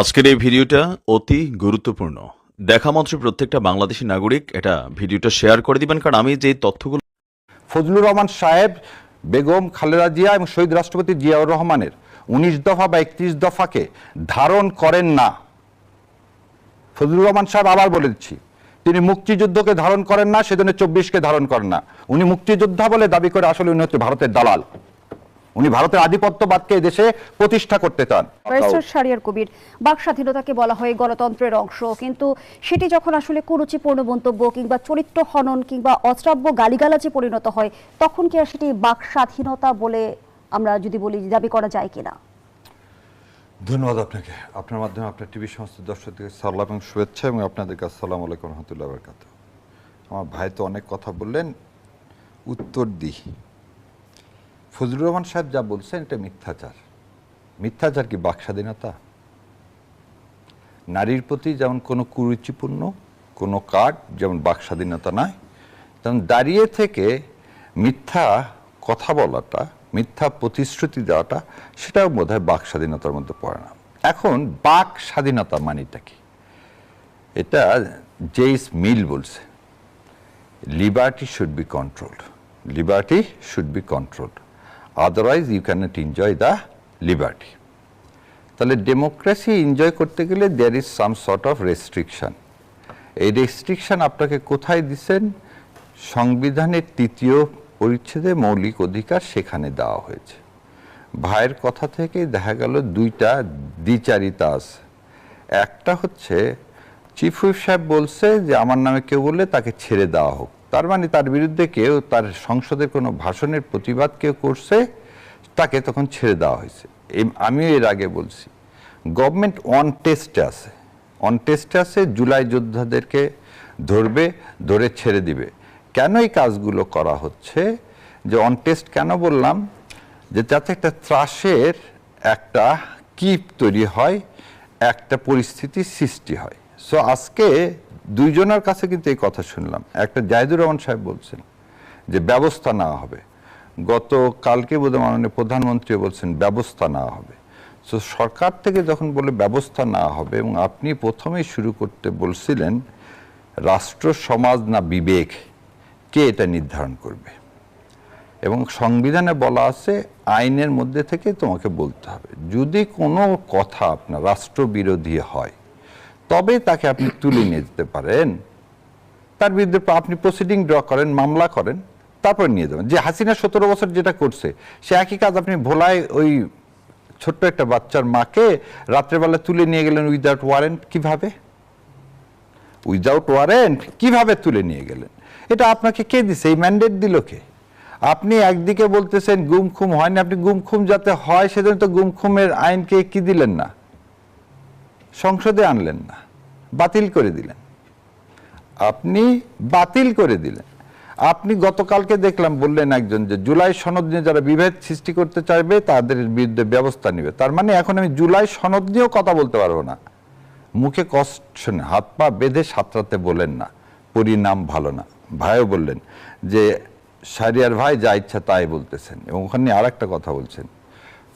আজকের এই ভিডিওটা অতি গুরুত্বপূর্ণ। দেখা মাত্র প্রত্যেকটা বাংলাদেশী নাগরিক এটা ভিডিওটা শেয়ার করে দিবেন, কারণ আমি যে তথ্যগুলো ফজলুর রহমান সাহেব বেগম খালেদা জিয়া এবং শহীদ রাষ্ট্রপতি জিয়াউর রহমানের ১৯ দফা বা ৩১ দফাকে ধারণ করেন না। ফজলুর রহমান সাহেব আবার বলে দিচ্ছি, তিনি মুক্তিযুদ্ধকে ধারণ করেন না, সেজন্য ২৪কে ধারণ করেন না। উনি মুক্তিযোদ্ধা বলে দাবি করে আসলে উনি হচ্ছে ভারতের দালাল। উনি ভারতের আধিপত্যবাদকে দেশে প্রতিষ্ঠা করতে চান। শাহরিয়ার কবির, বাক স্বাধীনতাকে বলা হয় গণতন্ত্রের অংশ, কিন্তু সেটি যখন আসলে কুরুচিপূর্ণ মন্তব্য কিংবা চরিত্র হনন কিংবা অশ্রাব্য গালিগালাজে পরিণত হয়, তখন কি আর সেটি বাক স্বাধীনতা বলে আমরা যদি বলি দাবি করা যায় কিনা? ধন্যবাদ আপনাকে। আপনার মাধ্যমে আপনার টিভি সংস্থার দর্শকদের সালাম এবং শুভেচ্ছা, এবং আপনাদেরকে আসসালামু আলাইকুম রহমতুল্লাহ বারাকাতুহু। আমার ভাই তো অনেক কথা বললেন, উত্তর দিই। ফজলুর রহমান সাহেব যা বলছেন এটা মিথ্যাচার। মিথ্যাচার কি বাক স্বাধীনতা? নারীর প্রতি যেমন কোনো কুরুচিপূর্ণ কোনো কার্ড যেমন বাক স্বাধীনতা নয়, তেমন দাঁড়িয়ে থেকে মিথ্যা কথা বলাটা, মিথ্যা প্রতিশ্রুতি দেওয়াটা, সেটাও বোধহয় বাক স্বাধীনতার মধ্যে পড়ে না। এখন বাক স্বাধীনতা মানেটা কি? এটা জেইস মিল বলছে, liberty should be controlled, liberty should be controlled, otherwise you cannot enjoy the liberty. তাহলে ডেমোক্রেসি এনজয় করতে গেলে there is some sort of restriction. এই রেস্ট্রিকশন আপনাকে কোথায় দিচ্ছেন? সংবিধানের ৩য় পরিচ্ছেদে মৌলিক অধিকার, সেখানে দেওয়া হয়েছে। ভাইয়ের কথা থেকে দেখা গেল দুইটা দ্বিচারিতা আছে। একটা হচ্ছে চিফ হুইপ সাহেব বলছে যে আমার নামে কেউ বললে তাকে ছেড়ে দেওয়া হোক, তার মানে তার বিরুদ্ধে কেউ, তার সংসদের কোনো ভাষণের প্রতিবাদ কেউ করছে, তাকে তখন ছেড়ে দেওয়া হয়েছে। আমিও এর আগে বলছি, গভর্নমেন্ট অন টেস্টে আছে, অন টেস্টে আছে, জুলাই যোদ্ধাদেরকে ধরবে, ধরে ছেড়ে দিবে। কেন এই কাজগুলো করা হচ্ছে? যে অন টেস্ট কেন বললাম? যে যাতে একটা ত্রাসের একটা কিপ তৈরি হয়, একটা পরিস্থিতির সৃষ্টি হয়। সো আজকে দুইজনের কাছে কিন্তু এই কথা শুনলাম। একটা জাহিদুর রহমান সাহেব বলছেন যে ব্যবস্থা নেওয়া হবে, গতকালকে বোধহয় মাননীয় প্রধানমন্ত্রী বলছেন ব্যবস্থা নেওয়া হবে। সো সরকার থেকে যখন বলে ব্যবস্থা নেওয়া হবে, এবং আপনি প্রথমেই শুরু করতে বলছিলেন রাষ্ট্র, সমাজ না বিবেক, কে এটা নির্ধারণ করবে? এবং সংবিধানে বলা আছে আইনের মধ্যে থেকে তোমাকে বলতে হবে, যদি কোনো কথা আপনার রাষ্ট্রবিরোধী হয় তবে তাকে আপনি তুলে নিয়ে যেতে পারেন, তার বিরুদ্ধে আপনি প্রসিডিং ড্র করেন, মামলা করেন, তারপর নিয়ে যাবেন। যে হাসিনা ১৭ বছর যেটা করছে, সে একই কাজ আপনি ভোলায় ওই ছোট্ট একটা বাচ্চার মাকে রাত্রেবেলা তুলে নিয়ে গেলেন উইদাউট ওয়ারেন্ট। কিভাবে উইদাউট ওয়ারেন্ট কিভাবে তুলে নিয়ে গেলেন? এটা আপনাকে কে দিছে? এই ম্যান্ডেট দিল কে? আপনি একদিকে বলতেছেন গুম খুম হয়নি, আপনি গুম খুম যাতে হয় সেজন্য তো গুম খুমের আইনকে কি দিলেন না, সংসদে আনলেন না, বাতিল করে দিলেন। আপনি বাতিল করে দিলেন। আপনি গতকালকে দেখলাম বললেন একজন যে জুলাই সনদ নিয়ে যারা বিভেদ সৃষ্টি করতে চাইবে তাদের বিরুদ্ধে ব্যবস্থা নেবে। তার মানে এখন আমি জুলাই সনদ নিয়েও কথা বলতে পারবো না। মুখে কষ্ট, হাত পা বেঁধে সাঁতরাতে বলেন না, পরিণাম ভালো না। ভাইও বললেন যে শাহরিয়ার ভাই যা ইচ্ছা তাই বলতেছেন, এবং ওখানে আর একটা কথা বলছেন,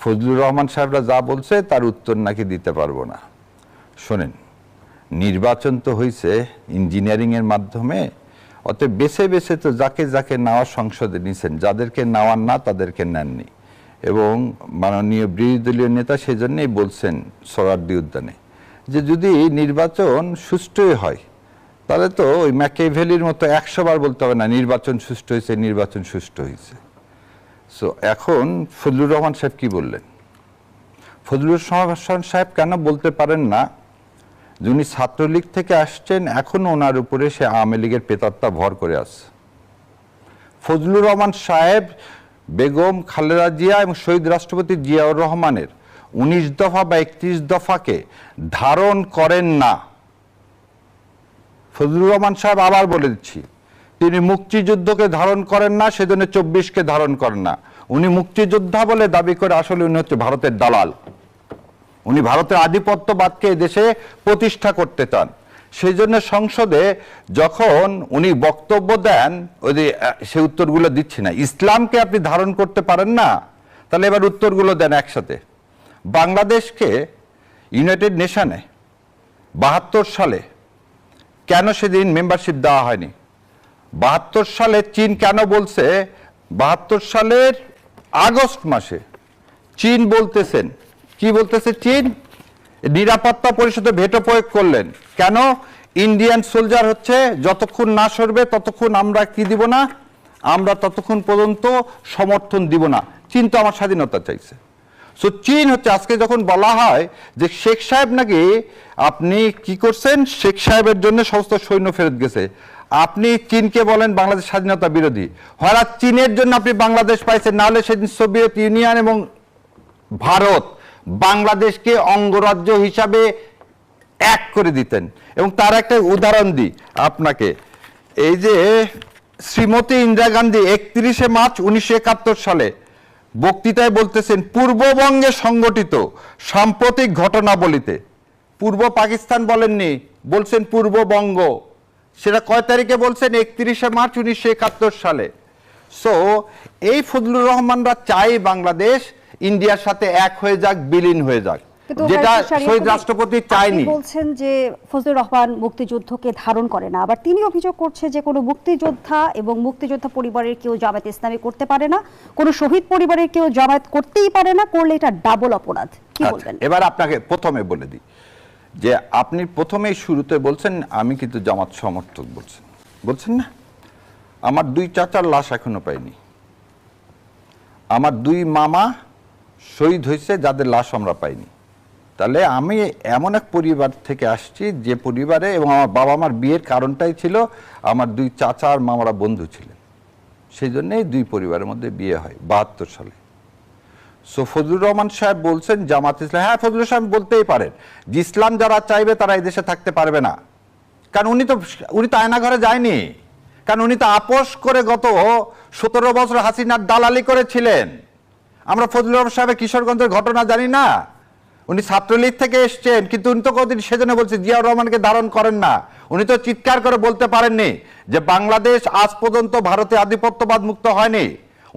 ফজলুর রহমান সাহেবরা যা বলছে তার উত্তর নাকি দিতে পারবো না। শোনেন, নির্বাচন তো হয়েছে ইঞ্জিনিয়ারিংয়ের মাধ্যমে, অতএব বেছে বেছে তো যাকে যাকে নেওয়া সংসদে নিছেন, যাদেরকে নেওয়ার না তাদেরকে নেননি। এবং মাননীয় বিরোধী দলীয় নেতা সেজন্যই বলছেন সোহরাওয়ার্দী উদ্যানে যে যদি নির্বাচন সুষ্ঠুই হয় তাহলে তো ওই ম্যাকিয়াভেলির মতো ১০০ বার বলতে হবে না নির্বাচন সুষ্ঠু হয়েছে, নির্বাচন সুষ্ঠু হয়েছে। সো এখন ফজলুর রহমান সাহেব কি বললেন? ফজলুর রহমান সাহেব কেন বলতে পারেন না যিনি ছাত্রলীগ থেকে আসছেন, এখনো ওনার উপরে সে আওয়ামী লীগের প্রেতাত্মা ভর করে আছে? ফজলুর রহমান সাহেব বেগম খালেদা জিয়া এবং শহীদ রাষ্ট্রপতি জিয়াউর রহমানের ১৯ দফা বা ৩১ দফাকে ধারণ করেন না। ফজলুর রহমান সাহেব আবার বলে দিচ্ছি, তিনি মুক্তিযুদ্ধকে ধারণ করেন না, সেজন্য ২৪কে ধারণ করেন না। উনি মুক্তিযোদ্ধা বলে দাবি করে আসলে উনি হচ্ছে ভারতের দালাল। উনি ভারতের আধিপত্যবাদকে দেশে প্রতিষ্ঠা করতে চান। সেই জন্য সংসদে যখন উনি বক্তব্য দেন, ওই যে সে উত্তরগুলো দিচ্ছে না, ইসলামকে আপনি ধারণ করতে পারেন না, তাহলে এবার উত্তরগুলো দেন একসাথে। বাংলাদেশকে ইউনাইটেড নেশনে 72 সালে কেন সেদিন মেম্বারশিপ দেওয়া হয়নি? 72 সালে চীন কেন বলছে, 72 সালের আগস্ট মাসে চীন বলতেছেন, কি বলতেছে চীন? নিরাপত্তা পরিষদে ভেটো প্রয়োগ করলেন। কেন? ইন্ডিয়ান সোলজার হচ্ছে যতক্ষণ না সরবে ততক্ষণ আমরা কি দিব না, আমরা ততক্ষণ পর্যন্ত সমর্থন দিব না। চীন তো আমার স্বাধীনতা চাইছে। সো চীন হচ্ছে, আজকে যখন বলা হয় যে শেখ সাহেব নাকি আপনি কি করছেন, শেখ সাহেবের জন্য সমস্ত সৈন্য ফেরত গেছে, আপনি চীনকে বলেন বাংলাদেশ স্বাধীনতা বিরোধী। হয়তো চীনের জন্য আপনি বাংলাদেশ পাইছেন, নাহলে সেদিন সোভিয়েত ইউনিয়ন এবং ভারত বাংলাদেশকে অঙ্গরাজ্য হিসাবে এক করে দিতেন। এবং তার একটা উদাহরণ দিই আপনাকে, এই যে শ্রীমতী ইন্দিরা গান্ধী 31শে মার্চ 1971 সালে বক্তৃতায় বলতেছেন, পূর্ববঙ্গে সংগঠিত সাম্প্রতিক ঘটনাবলিতে, পূর্ব পাকিস্তান বলেননি, বলছেন পূর্ববঙ্গ। সেটা কয় তারিখে বলছেন? 31শে মার্চ 1971 সালে। সো এই ফজলুর রহমানরা চাই বাংলাদেশ ইন্ডিয়ার সাথে এক হয়ে যাক, বিলীন হয়ে যাক, কিন্তু যেটা ব্যারিস্টার শহীদ শরিয়ত রাষ্ট্রপতি আপনি চায়নি। বলছেন যে ফজলুর রহমান মুক্তিযুদ্ধকে ধারণ করে না, আবার তিনি অভিযোগ করছে যে কোনো মুক্তিযোদ্ধা এবং মুক্তিযোদ্ধা পরিবারের কেউ জামায়াত ইসলামী করতে পারে না, কোনো শহীদ পরিবারের কেউ জামায়াত করতেই পারে না, করলে এটা ডাবল অপরাধ। কি আচ্ছা, বলবেন? এবার আপনাকে প্রথমে বলে দিই যে আপনি প্রথমেই শুরুতে বলছেন আমি কিন্তু জামাত সমর্থক বলছেন না। আমার 2 চাচার লাশ এখনো পাইনি। আমার 2 মামা শহীদ হয়েছে যাদের লাশ আমরা পাইনি। তাহলে আমি এমন এক পরিবার থেকে আসছি যে পরিবারে, এবং আমার বাবা মার বিয়ের কারণটাই ছিল আমার 2 চাচা আর মামারা বন্ধু ছিলেন, সেই জন্যই 2 পরিবারের মধ্যে বিয়ে হয় 72 সালে। সো ফজলুর রহমান সাহেব বলছেন জামাত ইসলাম, হ্যাঁ ফজলুর সাহেব বলতেই পারেন যে ইসলাম যারা চাইবে তারা এই দেশে থাকতে পারবে না, কারণ উনি তো আয়না ঘরে যায়নি, কারণ উনি তো আপোষ করে গত 17 বছর হাসিনার দালালি করেছিলেন। আমরা ফজলুর রহমান সাহেবের কিশোরগঞ্জের ঘটনা জানি না? উনি ছাত্রলীগ থেকে এসছেন, কিন্তু উনি তো কোনদিন সেজন্য বলছে জিয়াউর রহমানকে ধারণ করেন না। উনি তো চিৎকার করে বলতে পারেননি যে বাংলাদেশ আজ পর্যন্ত ভারতে আধিপত্যবাদ মুক্ত হয়নি।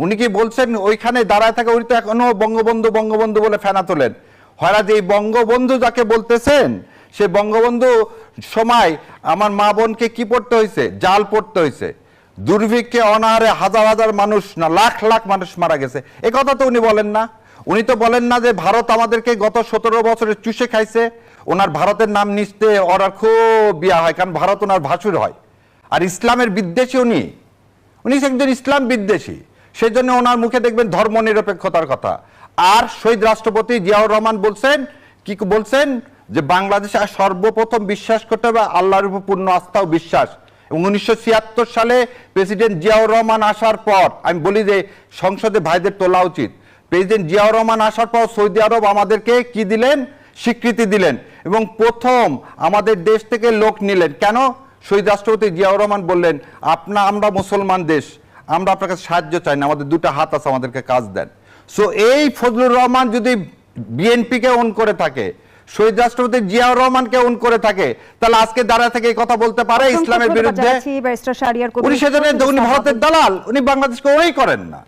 উনি কি বলছেন ওইখানে দাঁড়ায় থাকে? উনি তো এখনো বঙ্গবন্ধু বঙ্গবন্ধু বলে ফেনা তোলেন। হয় যে এই বঙ্গবন্ধু যাকে বলতেছেন, সে বঙ্গবন্ধু সময় আমার মা বোনকে কি পড়তে হয়েছে? জাল পড়তে হয়েছে। দুর্ভিক্ষে অনাহারে হাজার হাজার মানুষ, না লাখ লাখ মানুষ মারা গেছে। এ কথা তো উনি বলেন না। উনি তো বলেন না যে ভারত আমাদেরকে গত 17 বছরে চুষে খাইছে। ওনার ভারতের নাম নিচতে ওরা খুব বিয়া হয়, কারণ ভারত ওনার ভাসুর হয়। আর ইসলামের বিদ্বেষী উনি একজন ইসলাম বিদ্বেষী, সেই জন্য ওনার মুখে দেখবেন ধর্ম নিরপেক্ষতার কথা। আর শহীদ রাষ্ট্রপতি জিয়াউর রহমান বলছেন, কি বলছেন? যে বাংলাদেশে সর্বপ্রথম বিশ্বাস করতে হবে আল্লাহর উপর পূর্ণ আস্থা ও বিশ্বাস। এবং 1976 সালে প্রেসিডেন্ট জিয়াউর রহমান আসার পর, আমি বলি যে সংসদে ভাইদের তোলা উচিত, প্রেসিডেন্ট জিয়াউর রহমান আসার পর সৌদি আরব আমাদেরকে কি দিলেন? স্বীকৃতি দিলেন, এবং প্রথম আমাদের দেশ থেকে লোক নিলেন। কেন? শহীদ রাষ্ট্রপতি জিয়াউর রহমান বললেন, আমরা মুসলমান দেশ, আমরা আপনার কাছে সাহায্য চাই না, আমাদের 2টা হাত আছে, আমাদেরকে কাজ দেন। সো এই ফজলুর রহমান যদি বিএনপিকে ওন করে থাকে, শহীদ রাষ্ট্রপতি জিয়াউর রহমানকে ওন করে থাকে, তাহলে আজকে দাঁড়ায় থেকে এই কথা বলতে পারে ইসলামের বিরুদ্ধে? উনি সেজন্য উনি ভারতের দালাল, উনি বাংলাদেশকে ওই করেন না।